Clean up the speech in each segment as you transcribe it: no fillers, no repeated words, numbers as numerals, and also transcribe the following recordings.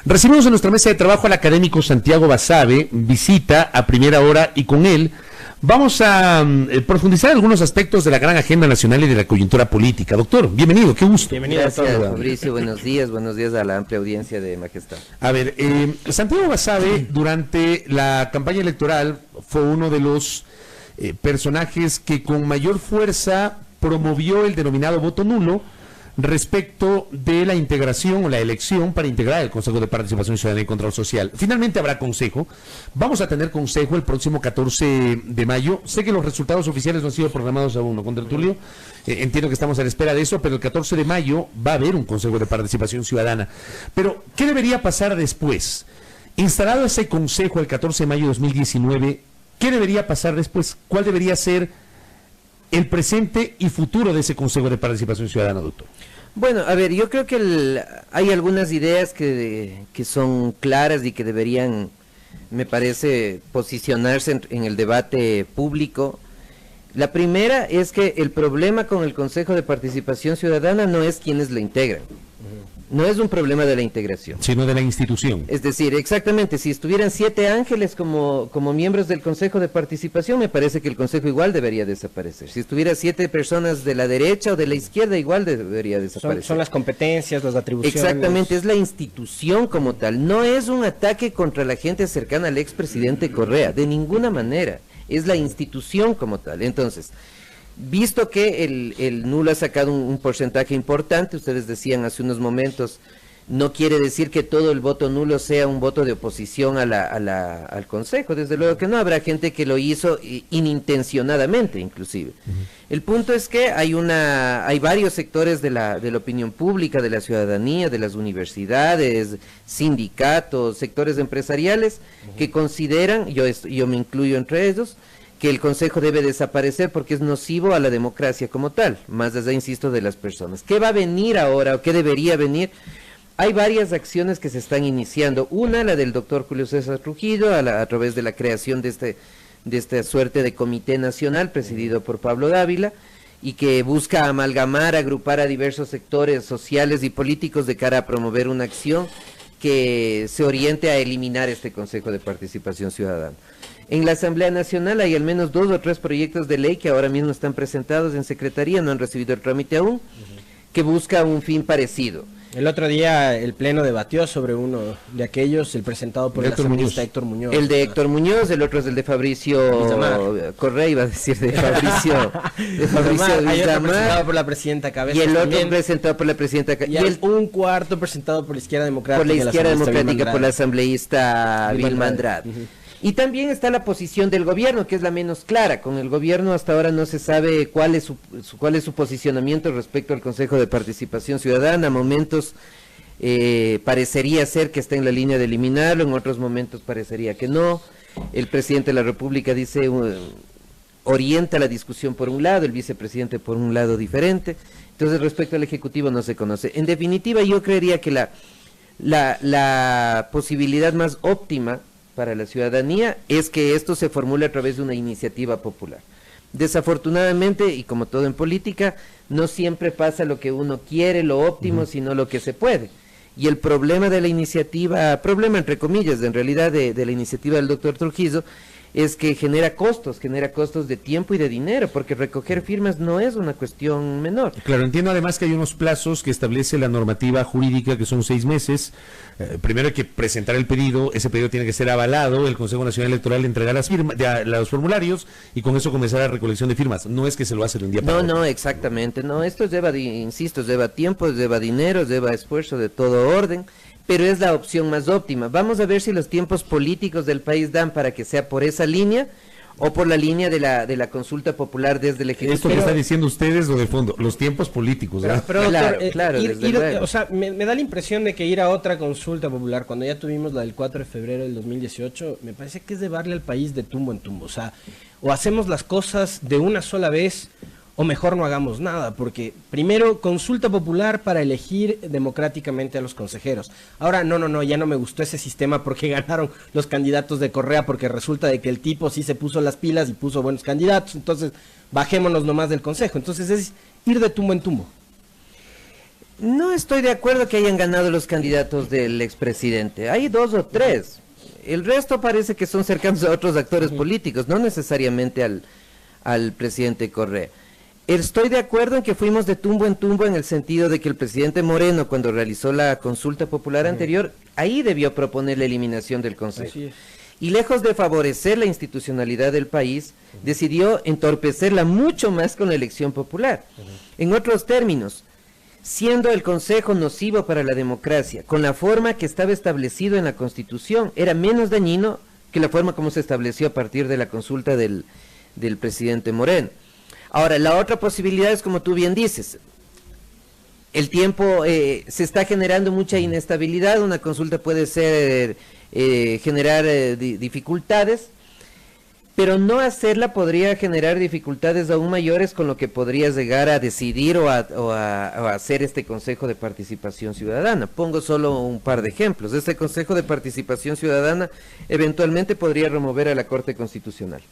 Recibimos en nuestra mesa de trabajo al académico Santiago Basabe, visita a primera hora, y con él vamos a profundizar en algunos aspectos de la gran agenda nacional y de la coyuntura política. Doctor, bienvenido, qué gusto. Bienvenido. Gracias, Fabricio, buenos días a la amplia audiencia de Majestad. A ver, Santiago Basabe durante la campaña electoral fue uno de los personajes que con mayor fuerza promovió el denominado voto nulo respecto de la integración o la elección para integrar el Consejo de Participación Ciudadana y Control Social. Finalmente habrá consejo. Vamos a tener consejo el próximo 14 de mayo. Sé que los resultados oficiales no han sido programados aún, ¿no, Contratulio? Entiendo que estamos a la espera de eso, pero el 14 de mayo va a haber un Consejo de Participación Ciudadana. Pero, ¿qué debería pasar después? Instalado ese consejo el 14 de mayo de 2019, ¿qué debería pasar después? ¿Cuál debería ser el presente y futuro de ese Consejo de Participación Ciudadana, doctor? Bueno, a ver, yo creo que hay algunas ideas que son claras y que deberían, me parece, posicionarse en el debate público. La primera es que el problema con el Consejo de Participación Ciudadana no es quienes lo integran. No es un problema de la integración, sino de la institución. Es decir, exactamente, si estuvieran 7 ángeles como miembros del Consejo de Participación, me parece que el Consejo igual debería desaparecer. Si estuviera 7 personas de la derecha o de la izquierda, igual debería desaparecer. Son las competencias, las atribuciones. Exactamente, es la institución como tal. No es un ataque contra la gente cercana al expresidente Correa, de ninguna manera. Es la institución como tal. Entonces, visto que el nulo ha sacado un porcentaje importante, ustedes decían hace unos momentos, no quiere decir que todo el voto nulo sea un voto de oposición al Consejo, desde luego que no, habrá gente que lo hizo inintencionadamente inclusive. El punto es que hay varios sectores de la opinión pública, de la ciudadanía, de las universidades, sindicatos, sectores empresariales, que consideran, yo me incluyo entre ellos, que el Consejo debe desaparecer porque es nocivo a la democracia como tal, más allá, insisto, de las personas. ¿Qué va a venir ahora o qué debería venir? Hay varias acciones que se están iniciando. Una, la del doctor Julio César Trujillo, a través de la creación de esta suerte de comité nacional presidido por Pablo Dávila, y que busca amalgamar, agrupar a diversos sectores sociales y políticos de cara a promover una acción que se oriente a eliminar este Consejo de Participación Ciudadana. En la Asamblea Nacional hay al menos 2 o 3 proyectos de ley que ahora mismo están presentados en Secretaría, no han recibido el trámite aún, que busca un fin parecido. El otro día el Pleno debatió sobre uno de aquellos, el presentado por el asambleísta Héctor Muñoz. El de Héctor Muñoz, el otro es el de Fabricio Correa, iba a decir, de Fabricio Villamar. Presentado por la presidenta Cabezas. Y el otro también presentado por la presidenta Cabezas. Y un cuarto presentado por la Izquierda Democrática. Por la Izquierda Democrática, por la asambleísta Vilma Andrade. Y también está la posición del gobierno, que es la menos clara. Con el gobierno hasta ahora no se sabe cuál es su posicionamiento respecto al Consejo de Participación Ciudadana. A momentos parecería ser que está en la línea de eliminarlo, en otros momentos parecería que no. El presidente de la República dice, orienta la discusión por un lado, el vicepresidente por un lado diferente. Entonces, respecto al Ejecutivo no se conoce. En definitiva, yo creería que la posibilidad más óptima para la ciudadanía es que esto se formule a través de una iniciativa popular. Desafortunadamente, y como todo en política, no siempre pasa lo que uno quiere, lo óptimo, sino lo que se puede. Y el problema de la iniciativa, problema entre comillas, en realidad de la iniciativa del doctor Trujillo, es que genera costos de tiempo y de dinero, porque recoger firmas no es una cuestión menor. Claro, entiendo además que hay unos plazos que establece la normativa jurídica que son 6 meses. Primero hay que presentar el pedido, ese pedido tiene que ser avalado, el Consejo Nacional Electoral entrega los formularios y con eso comenzar la recolección de firmas. No es que se lo hace de un día para otro. No, exactamente, no, esto lleva tiempo, lleva dinero, lleva esfuerzo de todo orden, pero es la opción más óptima. Vamos a ver si los tiempos políticos del país dan para que sea por esa línea o por la línea de la consulta popular desde el Ejecutivo. Esto que están diciendo ustedes, lo de fondo, los tiempos políticos, ¿verdad? Pero claro, o sea, me da la impresión de que ir a otra consulta popular, cuando ya tuvimos la del 4 de febrero del 2018, me parece que es llevarle al país de tumbo en tumbo. O sea, o hacemos las cosas de una sola vez, o mejor no hagamos nada, porque primero consulta popular para elegir democráticamente a los consejeros. Ahora ya no me gustó ese sistema porque ganaron los candidatos de Correa, porque resulta de que el tipo sí se puso las pilas y puso buenos candidatos, entonces bajémonos nomás del consejo. Entonces es ir de tumbo en tumbo. No estoy de acuerdo que hayan ganado los candidatos del expresidente. Hay 2 o 3. El resto parece que son cercanos a otros actores políticos, no necesariamente al presidente Correa. Estoy de acuerdo en que fuimos de tumbo en tumbo en el sentido de que el presidente Moreno, cuando realizó la consulta popular anterior, ahí debió proponer la eliminación del Consejo. Así es. Y lejos de favorecer la institucionalidad del país, decidió entorpecerla mucho más con la elección popular. En otros términos, siendo el Consejo nocivo para la democracia, con la forma que estaba establecido en la Constitución, era menos dañino que la forma como se estableció a partir de la consulta del presidente Moreno. Ahora, la otra posibilidad es, como tú bien dices, el tiempo, se está generando mucha inestabilidad, una consulta puede ser, generar dificultades, pero no hacerla podría generar dificultades aún mayores con lo que podrías llegar a decidir o a hacer este Consejo de Participación Ciudadana. Pongo solo un par de ejemplos. Este Consejo de Participación Ciudadana eventualmente podría remover a la Corte Constitucional.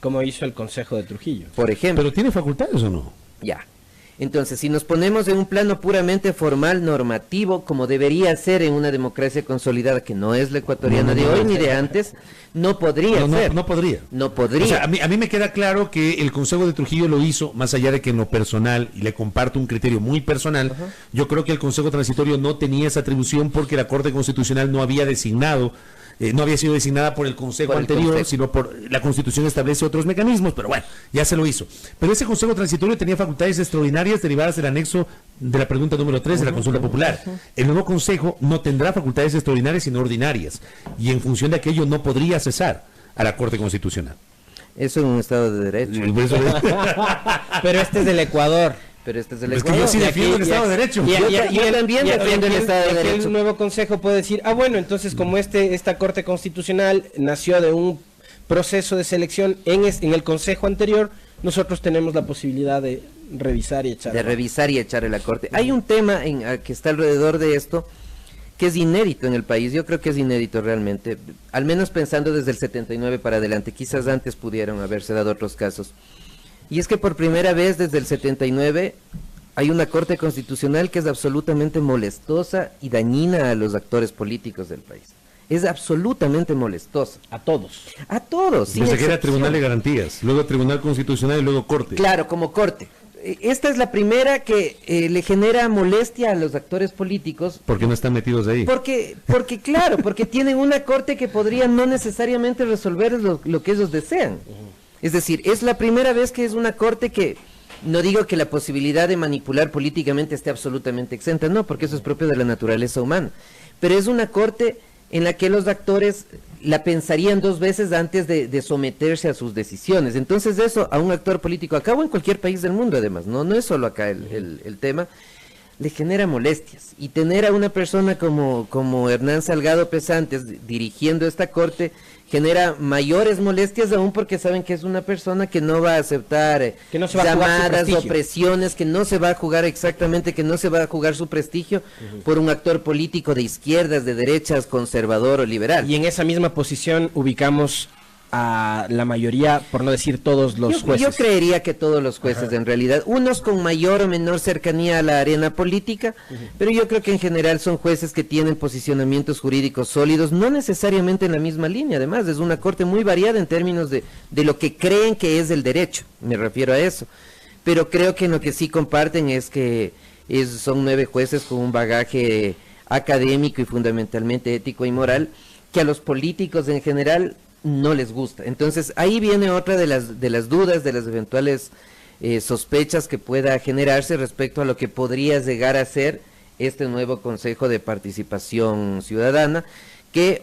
Como hizo el Consejo de Trujillo. Por ejemplo. ¿Pero tiene facultades o no? Ya. Entonces, si nos ponemos en un plano puramente formal, normativo, como debería ser en una democracia consolidada, que no es la ecuatoriana de hoy ni de antes, no podría ser. No podría. No podría. O sea, a mí me queda claro que el Consejo de Trujillo lo hizo, más allá de que en lo personal, y le comparto un criterio muy personal, yo creo que el Consejo Transitorio no tenía esa atribución porque la Corte Constitucional no había designado, no había sido designada por el Consejo anterior, sino por la Constitución establece otros mecanismos, pero bueno, ya se lo hizo. Pero ese Consejo Transitorio tenía facultades extraordinarias derivadas del anexo de la pregunta número 3 de la consulta popular. El nuevo Consejo no tendrá facultades extraordinarias sino ordinarias, y en función de aquello no podría cesar a la Corte Constitucional. Eso es un Estado de Derecho. Pero este es del Ecuador. Pero este es el Ecuador. Es que yo sí defiendo el Estado de Derecho. Yo también defiendo el Estado de Derecho. El nuevo Consejo puede decir, bueno, entonces como esta Corte Constitucional nació de un proceso de selección en el Consejo anterior, nosotros tenemos la posibilidad de revisar y echar. De revisar y echar a la Corte. Hay un tema que está alrededor de esto que es inédito en el país. Yo creo que es inédito realmente, al menos pensando desde el 79 para adelante. Quizás antes pudieron haberse dado otros casos. Y es que por primera vez desde el 79 hay una Corte Constitucional que es absolutamente molestosa y dañina a los actores políticos del país. Es absolutamente molestosa. A todos. A todos. Pensé que era Tribunal de Garantías, luego Tribunal Constitucional y luego Corte. Claro, como Corte. Esta es la primera que le genera molestia a los actores políticos. ¿Por qué no están metidos ahí? Porque tienen una Corte que podría no necesariamente resolver lo que ellos desean. Es decir, es la primera vez que es una Corte que, no digo que la posibilidad de manipular políticamente esté absolutamente exenta, no, porque eso es propio de la naturaleza humana, pero es una Corte en la que los actores la pensarían 2 veces antes de someterse a sus decisiones. Entonces eso a un actor político, acá o en cualquier país del mundo además, no es solo acá el tema, le genera molestias. Y tener a una persona como Hernán Salgado Pesantes dirigiendo esta Corte genera mayores molestias aún porque saben que es una persona que no va a aceptar llamadas o presiones, que no se va a jugar exactamente, que no se va a jugar su prestigio por un actor político de izquierdas, de derechas, conservador o liberal. Y en esa misma posición ubicamos a la mayoría, por no decir todos los jueces. Yo creería que todos los jueces en realidad, unos con mayor o menor cercanía a la arena política, pero yo creo que en general son jueces que tienen posicionamientos jurídicos sólidos, no necesariamente en la misma línea, además es una corte muy variada en términos de lo que creen que es el derecho, me refiero a eso, pero creo que en lo que sí comparten es que son 9 jueces con un bagaje académico y fundamentalmente ético y moral, que a los políticos en general no les gusta. Entonces ahí viene otra de las dudas, de las eventuales sospechas que pueda generarse respecto a lo que podría llegar a ser este nuevo Consejo de Participación Ciudadana, que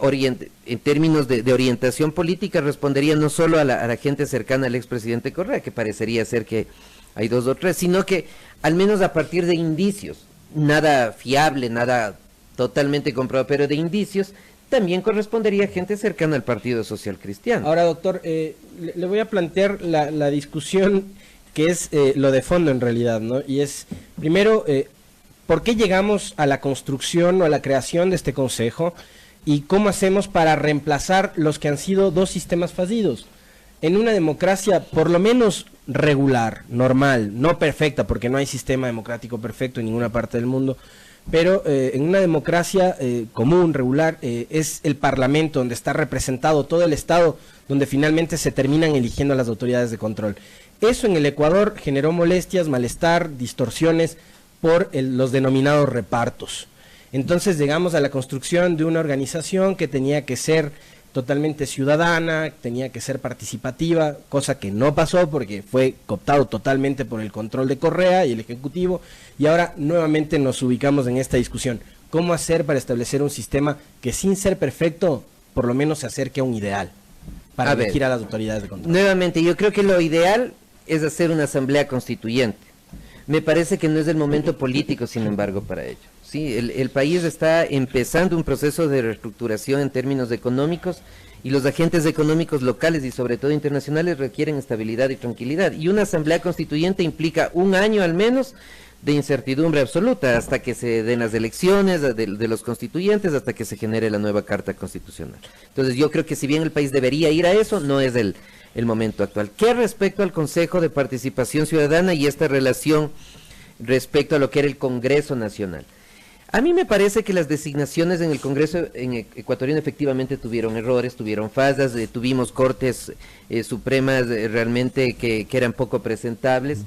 en términos de orientación política respondería no solo a la gente cercana al expresidente Correa, que parecería ser que hay 2 o 3, sino que al menos a partir de indicios, nada fiable, nada totalmente comprobado, pero de indicios, también correspondería a gente cercana al Partido Social Cristiano. Ahora, doctor, le voy a plantear la discusión que es lo de fondo en realidad, ¿no? Y es, primero, ¿por qué llegamos a la construcción o a la creación de este consejo? ¿Y cómo hacemos para reemplazar los que han sido 2 sistemas fallidos? en una democracia por lo menos regular, normal, no perfecta, porque no hay sistema democrático perfecto en ninguna parte del mundo, pero en una democracia común, regular, es el Parlamento donde está representado todo el Estado, donde finalmente se terminan eligiendo a las autoridades de control. Eso en el Ecuador generó molestias, malestar, distorsiones por los denominados repartos. Entonces llegamos a la construcción de una organización que tenía que ser totalmente ciudadana, tenía que ser participativa, cosa que no pasó porque fue cooptado totalmente por el control de Correa y el Ejecutivo, y ahora nuevamente nos ubicamos en esta discusión. ¿Cómo hacer para establecer un sistema que sin ser perfecto, por lo menos se acerque a un ideal para elegir a las autoridades de control? Nuevamente, yo creo que lo ideal es hacer una asamblea constituyente. Me parece que no es el momento político, sin embargo, para ello. Sí, el país está empezando un proceso de reestructuración en términos económicos y los agentes económicos locales y sobre todo internacionales requieren estabilidad y tranquilidad. Y una asamblea constituyente implica un año al menos de incertidumbre absoluta hasta que se den las elecciones de los constituyentes, hasta que se genere la nueva Carta Constitucional. Entonces yo creo que si bien el país debería ir a eso, no es el momento actual. ¿Qué respecto al Consejo de Participación Ciudadana y esta relación respecto a lo que era el Congreso Nacional? A mí me parece que las designaciones en el Congreso ecuatoriano efectivamente tuvieron errores, tuvieron fallas, tuvimos cortes supremas realmente que eran poco presentables,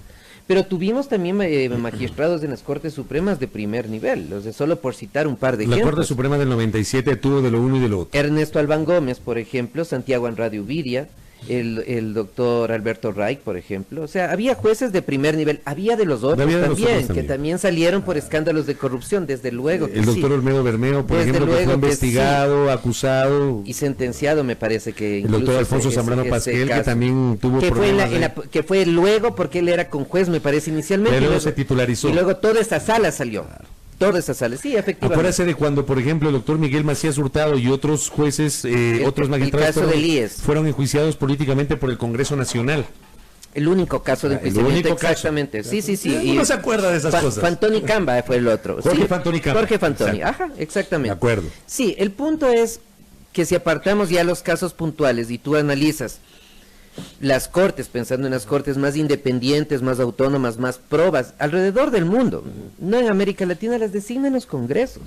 pero tuvimos también magistrados en las Cortes Supremas de primer nivel, o sea, solo por citar un par de ejemplos. La Corte Suprema del 97 tuvo de lo uno y de lo otro. Ernesto Albán Gómez, por ejemplo, Santiago Andrade Uviria, el doctor Alberto Reich, por ejemplo. O sea, había jueces de primer nivel, había de los otros también, que también salieron por escándalos de corrupción, desde luego. El doctor Olmedo Bermeo, por ejemplo, que fue investigado, acusado. Y sentenciado, me parece que... El doctor Alfonso Zambrano Pasquel, que también tuvo problemas. Que fue luego, porque él era conjuez, me parece, inicialmente. Pero luego se titularizó. Y luego toda esa sala salió. Claro. Todas esas sales, sí, efectivamente. Acuérdese de cuando, por ejemplo, el doctor Miguel Macías Hurtado y otros jueces, otros magistrados fueron enjuiciados políticamente por el Congreso Nacional. El único caso de enjuiciamiento, exactamente. Sí. Uno se acuerda de esas cosas. Fantoni Camba fue el otro. Jorge Fantoni Camba. Jorge Fantoni, ajá, exactamente. De acuerdo. Sí, el punto es que si apartamos ya los casos puntuales y tú analizas las cortes, pensando en las cortes más independientes, más autónomas, más probas, alrededor del mundo, no en América Latina, las designan los congresos.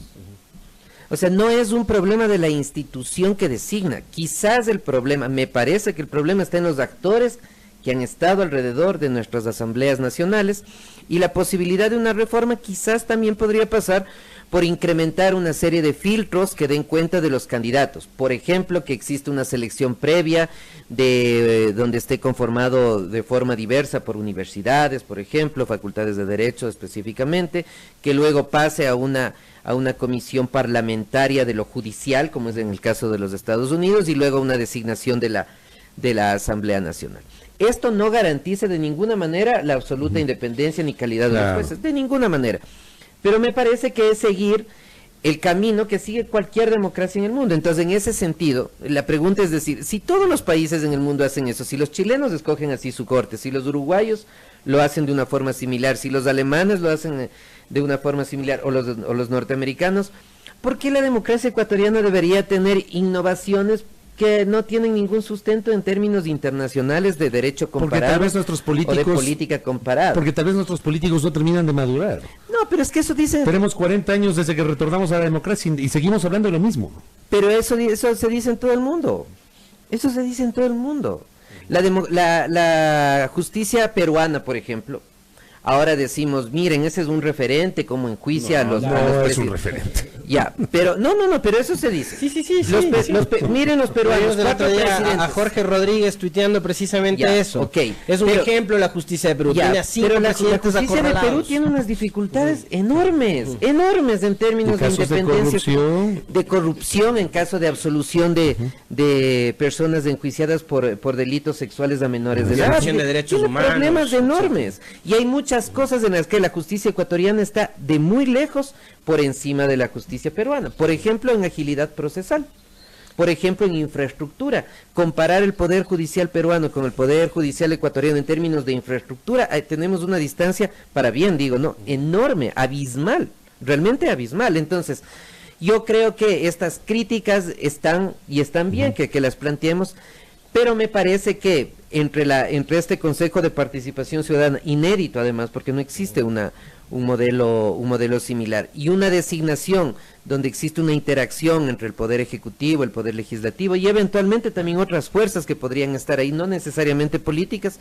O sea, no es un problema de la institución que designa, quizás el problema, me parece que el problema está en los actores que han estado alrededor de nuestras asambleas nacionales, y la posibilidad de una reforma quizás también podría pasar por incrementar una serie de filtros que den cuenta de los candidatos. Por ejemplo, que existe una selección previa de donde esté conformado de forma diversa por universidades, por ejemplo, facultades de derecho específicamente, que luego pase a una comisión parlamentaria de lo judicial, como es en el caso de los Estados Unidos, y luego una designación de la Asamblea Nacional. Esto no garantiza de ninguna manera la absoluta independencia ni calidad de los jueces, de ninguna manera. Pero me parece que es seguir el camino que sigue cualquier democracia en el mundo. Entonces, en ese sentido, la pregunta es decir, si todos los países en el mundo hacen eso, si los chilenos escogen así su corte, si los uruguayos lo hacen de una forma similar, si los alemanes lo hacen de una forma similar, o los norteamericanos, ¿por qué la democracia ecuatoriana debería tener innovaciones que no tienen ningún sustento en términos internacionales de derecho comparado? Porque tal vez nuestros políticos, o de política comparada. Porque tal vez nuestros políticos no terminan de madurar. No, pero es que eso dice... Tenemos 40 años desde que retornamos a la democracia y seguimos hablando de lo mismo. Pero eso se dice en todo el mundo. Eso se dice en todo el mundo. La justicia peruana, por ejemplo, ahora decimos, miren, ese es un referente, como enjuicia a los... No, es un referente. Ya, pero no, pero eso se dice. Sí. Miren los peruanos, a Jorge Rodríguez tuiteando precisamente eso. Okay. Es un ejemplo la justicia de Perú. Tiene pero la justicia de Perú tiene unas dificultades enormes en términos de independencia, de corrupción en caso de absolución de personas enjuiciadas por delitos sexuales a menores de edad. De derechos humanos. Problemas enormes. Y hay muchas cosas en las que la justicia ecuatoriana está de muy lejos por encima de la justicia peruana. Por ejemplo, en agilidad procesal. Por ejemplo, en infraestructura. Comparar el Poder Judicial peruano con el Poder Judicial ecuatoriano en términos de infraestructura, tenemos una distancia, para bien digo, no, enorme, abismal, realmente abismal. Entonces, yo creo que estas críticas están bien, que las planteemos, Pero me parece que entre este Consejo de Participación Ciudadana, inédito además, porque no existe un modelo similar, y una designación donde existe una interacción entre el Poder Ejecutivo, el Poder Legislativo y eventualmente también otras fuerzas que podrían estar ahí, no necesariamente políticas,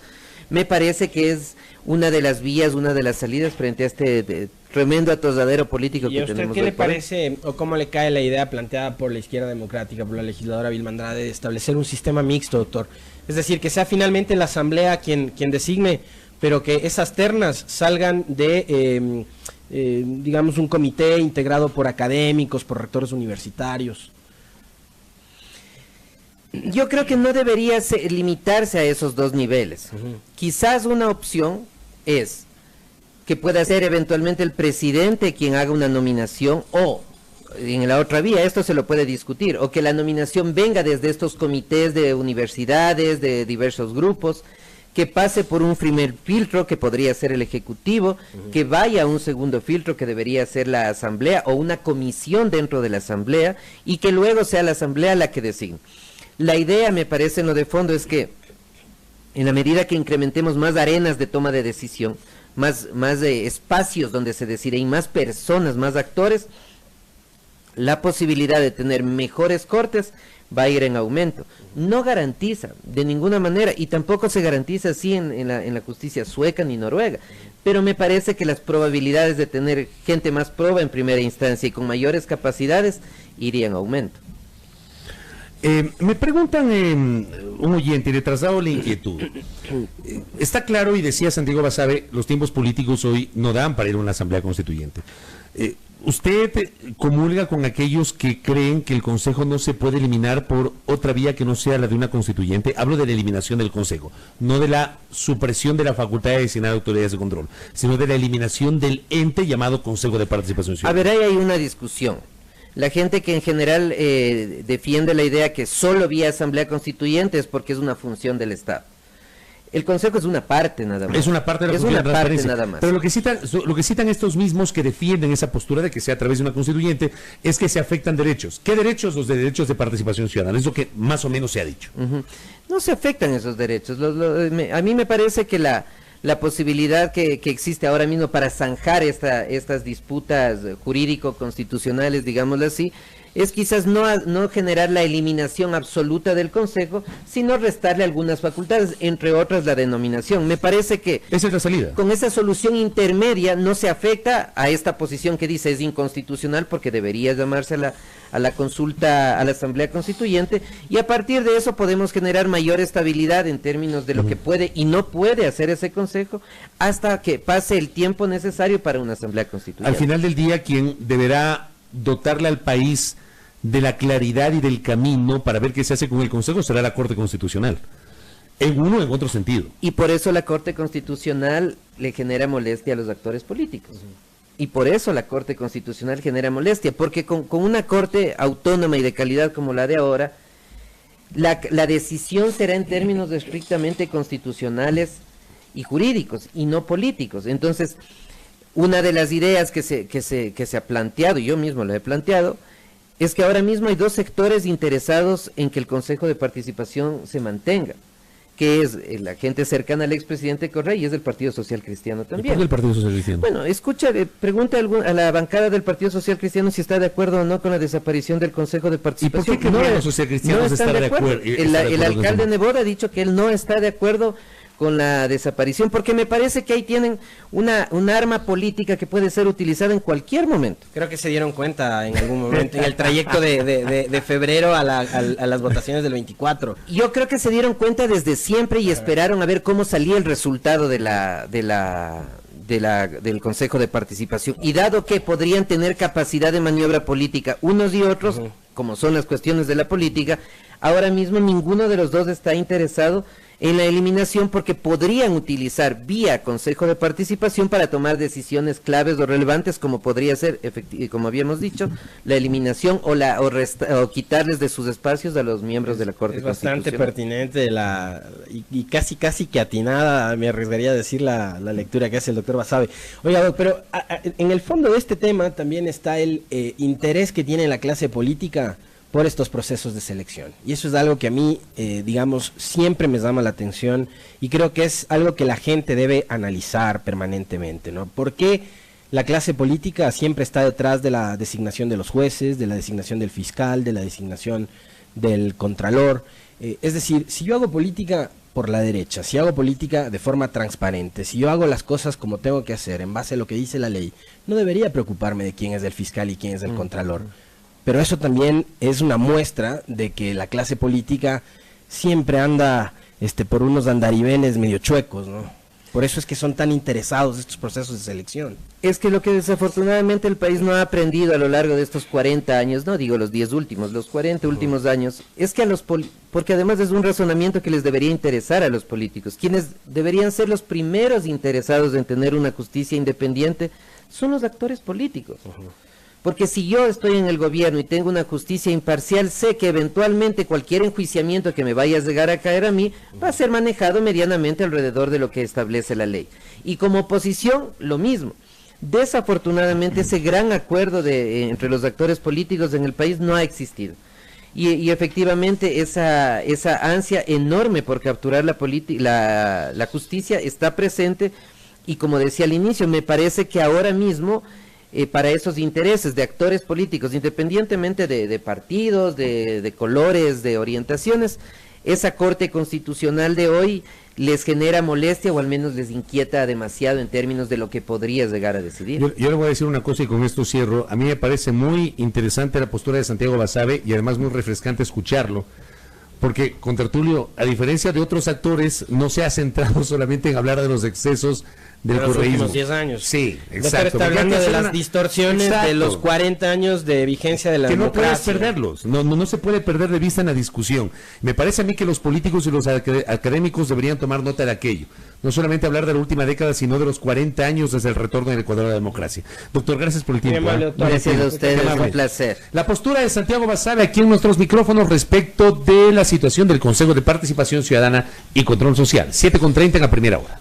me parece que es una de las vías, una de las salidas frente a este tremendo atosadero político que tenemos. ¿Y a usted qué le parece o cómo le cae la idea planteada por la izquierda democrática, por la legisladora Vilma Andrade, de establecer un sistema mixto, doctor? Es decir, que sea finalmente la Asamblea quien designe, pero que esas ternas salgan de, digamos, un comité integrado por académicos, por rectores universitarios. Yo creo que no debería limitarse a esos dos niveles. Quizás una opción es que pueda ser eventualmente el presidente quien haga una nominación, o en la otra vía, esto se lo puede discutir, o que la nominación venga desde estos comités de universidades, de diversos grupos, que pase por un primer filtro que podría ser el Ejecutivo, que vaya a un segundo filtro que debería ser la Asamblea o una comisión dentro de la Asamblea, y que luego sea la Asamblea la que designe. La idea, me parece, en lo de fondo es que en la medida que incrementemos más arenas de toma de decisión, más espacios donde se decide y más personas, más actores, la posibilidad de tener mejores cortes va a ir en aumento. No garantiza de ninguna manera, y tampoco se garantiza así en la justicia sueca ni noruega, pero me parece que las probabilidades de tener gente más proba en primera instancia y con mayores capacidades irían en aumento. Me preguntan un oyente, y le traslado la inquietud. Está claro, y decía Santiago Basabe, los tiempos políticos hoy no dan para ir a una asamblea constituyente. ¿Usted comulga con aquellos que creen que el Consejo no se puede eliminar por otra vía que no sea la de una constituyente? Hablo de la eliminación del Consejo, no de la supresión de la facultad de designar autoridades de control, sino de la eliminación del ente llamado Consejo de Participación Ciudadana. A ver, ahí hay una discusión. La gente que en general defiende la idea que solo vía asamblea constituyente es porque es una función del Estado. El Consejo es una parte nada más. Es una parte de la función de la transparencia. Nada más. Pero lo que citan estos mismos que defienden esa postura de que sea a través de una constituyente es que se afectan derechos. ¿Qué derechos? Los de derechos de participación ciudadana. Es lo que más o menos se ha dicho. No se afectan esos derechos. A mí me parece que la posibilidad que existe ahora mismo para zanjar estas disputas jurídico-constitucionales, digámoslo así, es quizás no generar la eliminación absoluta del Consejo, sino restarle algunas facultades, entre otras la denominación. Me parece que esa es la salida. Con esa solución intermedia no se afecta a esta posición que dice es inconstitucional porque debería llamarse a la consulta a la Asamblea Constituyente, y a partir de eso podemos generar mayor estabilidad en términos de lo que puede y no puede hacer ese Consejo hasta que pase el tiempo necesario para una Asamblea Constituyente. Al final del día, quien deberá dotarle al país de la claridad y del camino para ver qué se hace con el Consejo será la Corte Constitucional, en uno o en otro sentido. Y por eso la Corte Constitucional le genera molestia a los actores políticos. Y por eso la Corte Constitucional genera molestia, porque con una Corte autónoma y de calidad como la de ahora, la decisión será en términos estrictamente constitucionales y jurídicos, y no políticos. Entonces, una de las ideas que se ha planteado, y yo mismo lo he planteado, es que ahora mismo hay dos sectores interesados en que el Consejo de Participación se mantenga, que es la gente cercana al expresidente Correa y es del Partido Social Cristiano también. ¿Y por qué el Partido Social Cristiano? Bueno, escucha, pregunta a la bancada del Partido Social Cristiano si está de acuerdo o no con la desaparición del Consejo de Participación. ¿Y por qué no los social cristianos no están de acuerdo? El alcalde Nebot ha dicho que él no está de acuerdo con la desaparición, porque me parece que ahí tienen una arma política que puede ser utilizada en cualquier momento. Creo que se dieron cuenta en algún momento, en el trayecto de febrero a las votaciones del 24. Yo creo que se dieron cuenta desde siempre y esperaron a ver cómo salía el resultado del Consejo de Participación. Y dado que podrían tener capacidad de maniobra política unos y otros, como son las cuestiones de la política, ahora mismo ninguno de los dos está interesado en la eliminación porque podrían utilizar vía Consejo de Participación para tomar decisiones claves o relevantes, como podría ser, como habíamos dicho, la eliminación o quitarles de sus espacios a los miembros de la Corte Constitucional. Es bastante pertinente y casi que atinada, me arriesgaría a decir la lectura que hace el doctor Basabe. Oiga, pero en el fondo de este tema también está el interés que tiene la clase política por estos procesos de selección. Y eso es algo que a mí, digamos, siempre me llama la atención y creo que es algo que la gente debe analizar permanentemente, ¿no? ¿Por qué la clase política siempre está detrás de la designación de los jueces, de la designación del fiscal, de la designación del contralor? Es decir, si yo hago política por la derecha, si hago política de forma transparente, si yo hago las cosas como tengo que hacer, en base a lo que dice la ley, no debería preocuparme de quién es el fiscal y quién es el contralor. Pero eso también es una muestra de que la clase política siempre anda por unos andarivenes medio chuecos, ¿no? Por eso es que son tan interesados estos procesos de selección. Es que lo que desafortunadamente el país no ha aprendido a lo largo de estos 40 años, no digo los 10 últimos, los 40 últimos años, es que porque además es un razonamiento que les debería interesar a los políticos, quienes deberían ser los primeros interesados en tener una justicia independiente, son los actores políticos. Porque si yo estoy en el gobierno y tengo una justicia imparcial, sé que eventualmente cualquier enjuiciamiento que me vaya a llegar a caer a mí va a ser manejado medianamente alrededor de lo que establece la ley. Y como oposición, lo mismo. Desafortunadamente ese gran acuerdo entre los actores políticos en el país no ha existido. Y efectivamente esa ansia enorme por capturar la justicia está presente y como decía al inicio, me parece que ahora mismo para esos intereses de actores políticos, independientemente de partidos, de colores, de orientaciones, esa Corte Constitucional de hoy les genera molestia o al menos les inquieta demasiado en términos de lo que podría llegar a decidir. Yo le voy a decir una cosa y con esto cierro. A mí me parece muy interesante la postura de Santiago Basabe y además muy refrescante escucharlo, porque contertulio, a diferencia de otros actores, no se ha centrado solamente en hablar de los excesos del correísmo. Los últimos 10 años. Sí, exacto. Está hablando de las distorsiones de los 40 años de vigencia de la democracia. Que no puedes perderlos, no se puede perder de vista en la discusión. Me parece a mí que los políticos y los académicos deberían tomar nota de aquello. No solamente hablar de la última década, sino de los 40 años desde el retorno del Ecuador a la democracia. Doctor, gracias por el tiempo. Gracias a ustedes, un placer. La postura de Santiago Basabe aquí en nuestros micrófonos respecto de la situación del Consejo de Participación Ciudadana y Control Social. 7:30 en la primera hora.